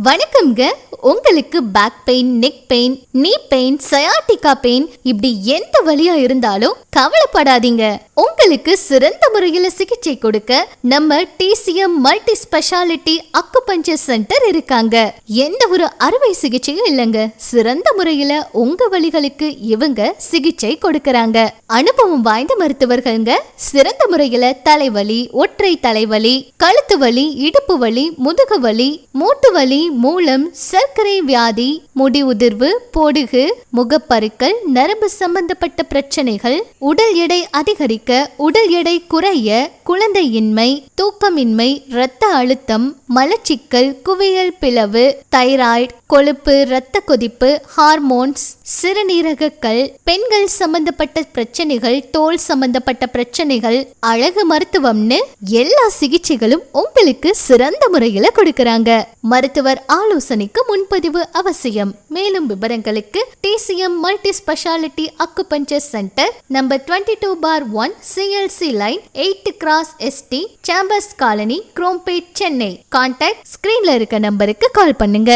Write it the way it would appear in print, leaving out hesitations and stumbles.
வணக்கம்ங்க. உங்களுக்கு back pain, neck pain, நீ பெயின், சயாட்டிகா பெயின் இப்படி எந்த வலியா இருந்தாலும் கவலைப்படாதீங்க. உங்களுக்கு சிறந்த முறையில சிகிச்சை கொடுக்க நம்ம TCM multi speciality acupuncture centre இருக்காங்க. எந்த ஒரு அறுவை சிகிச்சையும் இல்லைங்க. சிறந்த முறையில உங்க வலிகளுக்கு இவங்க சிகிச்சை கொடுக்கறாங்க. அனுபவம் வாய்ந்த மருத்துவர்கள்ங்க. சிறந்த முறையில தலைவலி, ஒற்றை தலைவலி, கழுத்து வலி, இடுப்பு வலி, முதுகு வலி, மூட்டு வலி, மூலம், சர்க்கரை வியாதி, முடி உதிர்வு, பொடுகு, முகப்பருக்கள், நரம்பு சம்பந்தப்பட்ட பிரச்சனைகள், உடல் எடை அதிகரிக்க, உடல் எடை குறைய, குழந்தையின்மை, தூக்கமின்மை, இரத்த அழுத்தம், மலச்சிக்கல், குவியல் பிளவு, தைராய்டு, கொழுப்பு, இரத்த கொதிப்பு, ஹார்மோன்ஸ், சிறுநீரகக்கல், பெண்கள் சம்பந்தப்பட்ட பிரச்சனைகள், தோல் சம்பந்தப்பட்ட பிரச்சனைகள், அழகு மருத்துவம்னு எல்லா சிகிச்சைகளும் உங்களுக்கு சிறந்த முறையில கொடுக்கறாங்க. மருத்துவர் ஆலோசனைக்கு முன்பதிவு அவசியம். மேலும் விவரங்களுக்கு TCM multi speciality acupuncture centre number 22/1 CLC line 8x ST chambers colony, Chromepet, Chennai. Contact ஸ்கிரீன்ல இருக்க நம்பருக்கு கால் பண்ணுங்க.